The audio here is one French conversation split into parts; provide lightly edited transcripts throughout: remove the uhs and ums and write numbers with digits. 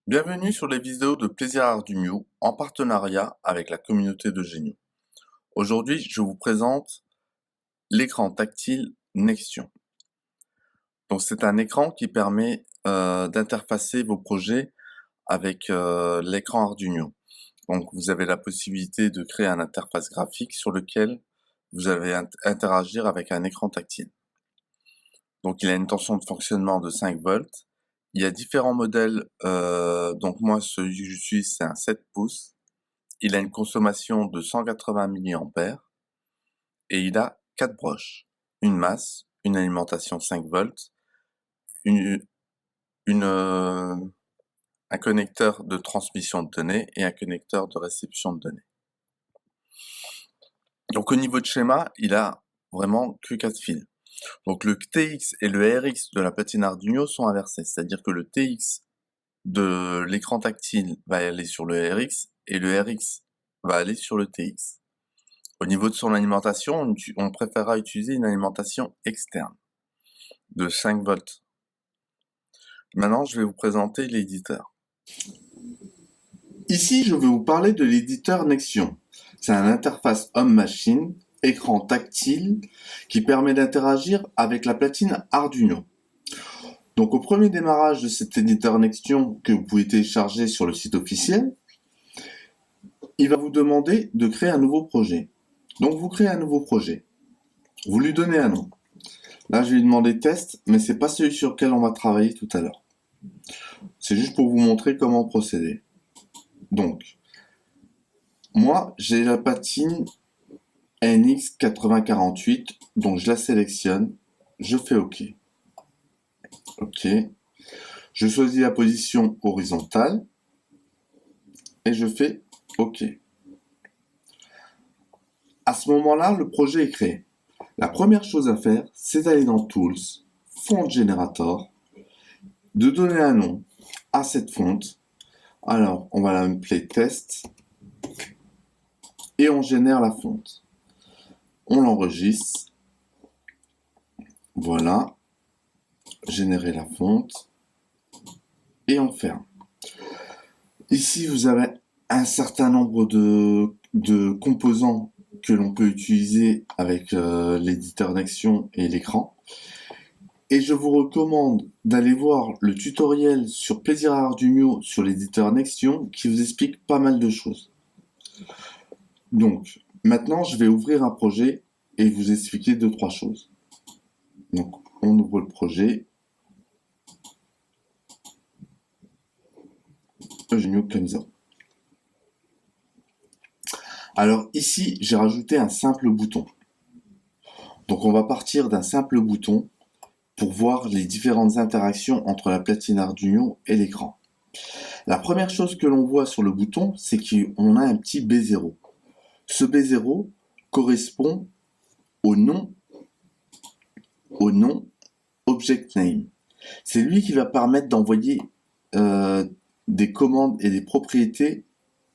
Bienvenue sur les vidéos de Plaisir Arduino en partenariat avec la communauté de Genio. Aujourd'hui, je vous présente l'écran tactile Nextion. Donc, c'est un écran qui permet d'interfacer vos projets avec l'écran Arduino. Donc, vous avez la possibilité de créer une interface graphique sur lequel vous allez interagir avec un écran tactile. Donc, il a une tension de fonctionnement de 5 volts. Il y a différents modèles. Donc, moi, celui que j'utilise, c'est un 7 pouces. Il a une consommation de 180 mA et il a 4 broches, une masse, une alimentation 5 volts, une, un connecteur de transmission de données et un connecteur de réception de données. Donc au niveau de schéma, il a vraiment que 4 fils. Donc le TX et le RX de la platine Arduino sont inversés, c'est-à-dire que le TX de l'écran tactile va aller sur le RX et le RX va aller sur le TX. Au niveau de son alimentation, on préférera utiliser une alimentation externe de 5 volts. Maintenant, je vais vous présenter l'éditeur. Ici, je vais vous parler de l'éditeur Nextion. C'est une interface homme-machine, écran tactile, qui permet d'interagir avec la platine Arduino. Donc au premier démarrage de cet éditeur Nextion que vous pouvez télécharger sur le site officiel, il va vous demander de créer un nouveau projet. Donc vous créez un nouveau projet. Vous lui donnez un nom. Là, je vais lui demander test, mais c'est pas celui sur lequel on va travailler tout à l'heure. C'est juste pour vous montrer comment procéder. Donc, moi, j'ai la patine NX8048, donc je la sélectionne, je fais OK. OK. Je choisis la position horizontale et je fais OK. À ce moment-là, le projet est créé. La première chose à faire, c'est d'aller dans Tools, Font Generator, de donner un nom à cette fonte. Alors, on va l'appeler test et on génère la fonte. On l'enregistre. Voilà. Générer la fonte. Et on ferme. Ici, vous avez un certain nombre de composants que l'on peut utiliser avec l'éditeur Nextion et l'écran. Et je vous recommande d'aller voir le tutoriel sur Plaisir Arduino sur l'éditeur Nextion qui vous explique pas mal de choses. Donc, maintenant, je vais ouvrir un projet et vous expliquer 2-3 choses. Donc, on ouvre le projet. Arduino comme ça. Alors ici, j'ai rajouté un simple bouton. Donc, on va partir d'un simple bouton pour voir les différentes interactions entre la platine Arduino et l'écran. La première chose que l'on voit sur le bouton, c'est qu'on a un petit B0. Ce B0 correspond au nom Object Name. C'est lui qui va permettre d'envoyer des commandes et des propriétés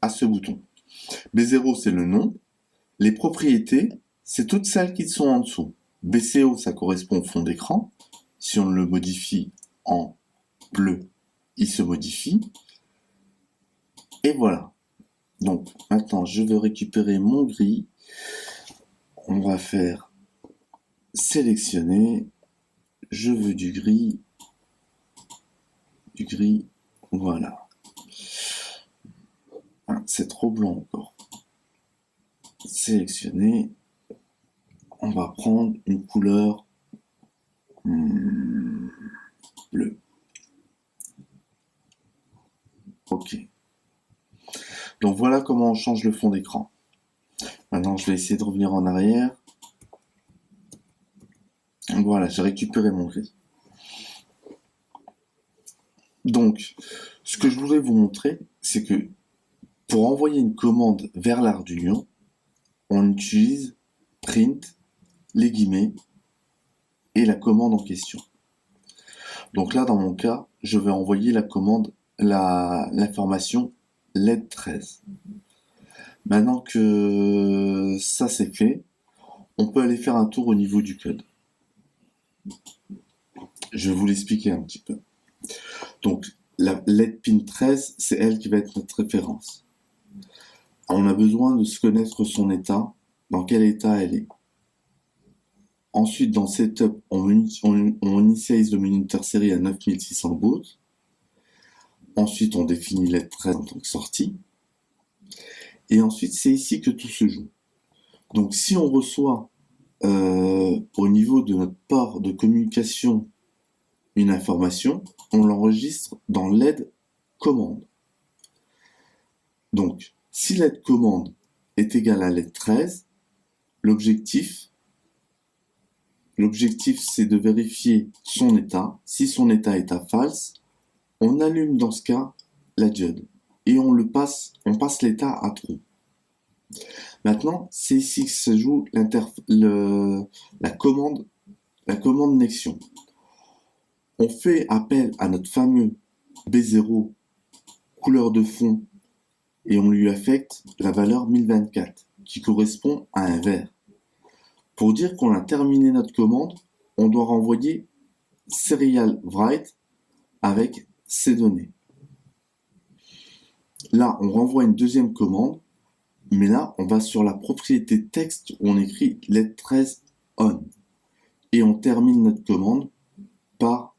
à ce bouton. B0, c'est le nom. Les propriétés, c'est toutes celles qui sont en dessous. BCO, ça correspond au fond d'écran. Si on le modifie en bleu, il se modifie. Et voilà. Donc, maintenant, je vais récupérer mon gris. On va faire sélectionner. Je veux du gris. Du gris. Voilà. C'est trop blanc encore. Sélectionner. On va prendre une couleur bleue. OK. Donc voilà comment on change le fond d'écran. Maintenant, je vais essayer de revenir en arrière. Voilà, j'ai récupéré mon gris. Donc, ce que je voudrais vous montrer, c'est que pour envoyer une commande vers l'Arduino, on utilise print, les guillemets, et la commande en question. Donc là, dans mon cas, je vais envoyer la commande, l'information LED 13. Maintenant que ça c'est fait, on peut aller faire un tour au niveau du code. Je vais vous l'expliquer un petit peu. Donc, la LED pin 13, c'est elle qui va être notre référence. On a besoin de se connaître son état, dans quel état elle est. Ensuite, dans Setup, on initialise le minuteur série à 9600 bauds. Ensuite, on définit LED 13 en tant que sortie. Et ensuite, c'est ici que tout se joue. Donc, si on reçoit au niveau de notre port de communication une information, on l'enregistre dans LED commande. Donc, si LED commande est égal à LED 13, l'objectif c'est de vérifier son état. Si son état est à false, on allume dans ce cas la diode et on passe l'état à true. Maintenant, c'est ici que se joue la commande Nexion. On fait appel à notre fameux B0 couleur de fond et on lui affecte la valeur 1024 qui correspond à un vert. Pour dire qu'on a terminé notre commande, on doit renvoyer serial write avec ces données. Là, on renvoie une deuxième commande, mais là, on va sur la propriété texte où on écrit LED 13 on. Et on termine notre commande par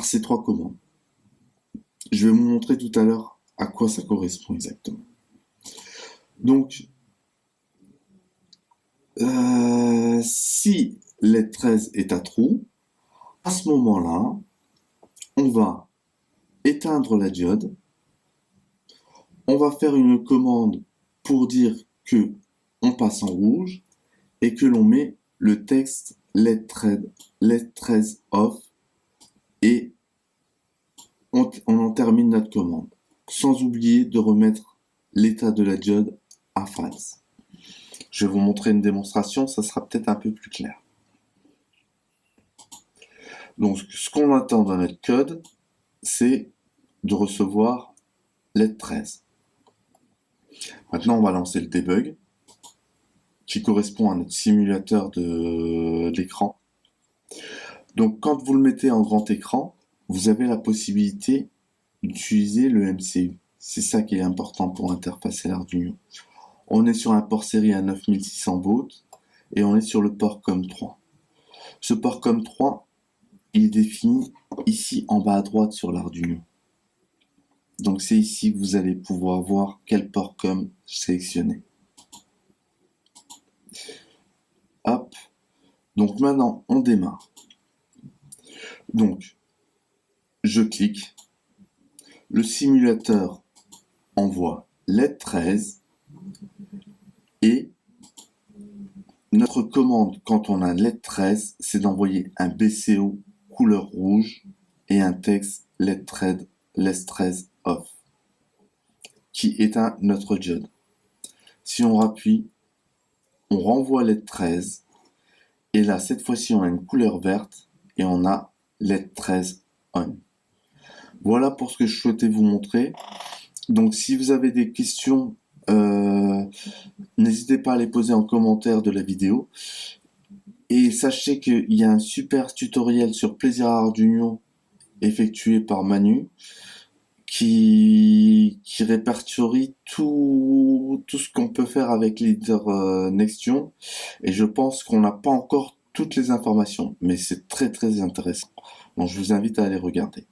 ces trois commandes. Je vais vous montrer tout à l'heure à quoi ça correspond exactement. Donc, si LED 13 est à true, à ce moment-là, on va éteindre la diode. On va faire une commande pour dire que on passe en rouge et que l'on met le texte LED 13 off et on en termine notre commande. Sans oublier de remettre l'état de la diode à false. Je vais vous montrer une démonstration, ça sera peut-être un peu plus clair. Donc, ce qu'on attend dans notre code, c'est de recevoir LED 13. Maintenant, on va lancer le debug, qui correspond à notre simulateur d'écran. Donc, quand vous le mettez en grand écran, vous avez la possibilité d'utiliser le MCU. C'est ça qui est important pour interfacer l'Arduino. On est sur un port série à 9600 bauds et on est sur le port COM3. Ce port COM3, il est défini ici en bas à droite sur l'Arduino. Donc c'est ici que vous allez pouvoir voir quel port COM sélectionner. Hop. Donc maintenant, on démarre. Donc, je clique. Le simulateur envoie LED 13 et notre commande quand on a LED 13, c'est d'envoyer un BCO couleur rouge et un texte LED 13 off qui éteint notre diode. Si on rappuie, on renvoie LED 13 et là cette fois-ci on a une couleur verte et on a LED 13 on. Voilà pour ce que je souhaitais vous montrer. Donc si vous avez des questions, n'hésitez pas à les poser en commentaire de la vidéo. Et sachez qu'il y a un super tutoriel sur Plaisir Arduino effectué par Manu qui répertorie tout ce qu'on peut faire avec Leader Nextion. Et je pense qu'on n'a pas encore toutes les informations, mais c'est très très intéressant. Donc je vous invite à aller regarder.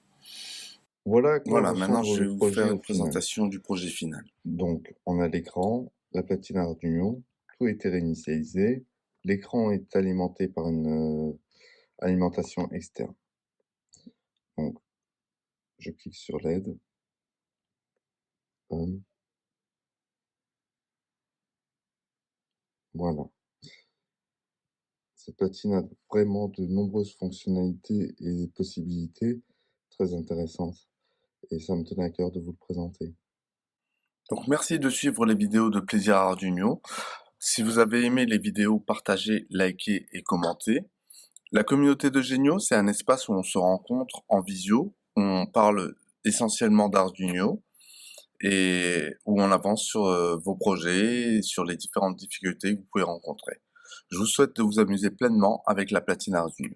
Voilà à quoi Voilà, maintenant je ressemble vais le vous projet faire au une final. présentation du projet final. Donc, on a l'écran, la platine Arduino, tout a été réinitialisé. L'écran est alimenté par une alimentation externe. Donc, je clique sur LED. On. Voilà. Cette platine a vraiment de nombreuses fonctionnalités et possibilités très intéressantes. Et ça me tenait à cœur de vous le présenter. Donc merci de suivre les vidéos de Plaisir Arduino. Si vous avez aimé les vidéos, partagez, likez et commentez. La communauté de Géniaux, c'est un espace où on se rencontre en visio, où on parle essentiellement d'Arduino et où on avance sur vos projets et sur les différentes difficultés que vous pouvez rencontrer. Je vous souhaite de vous amuser pleinement avec la platine Arduino.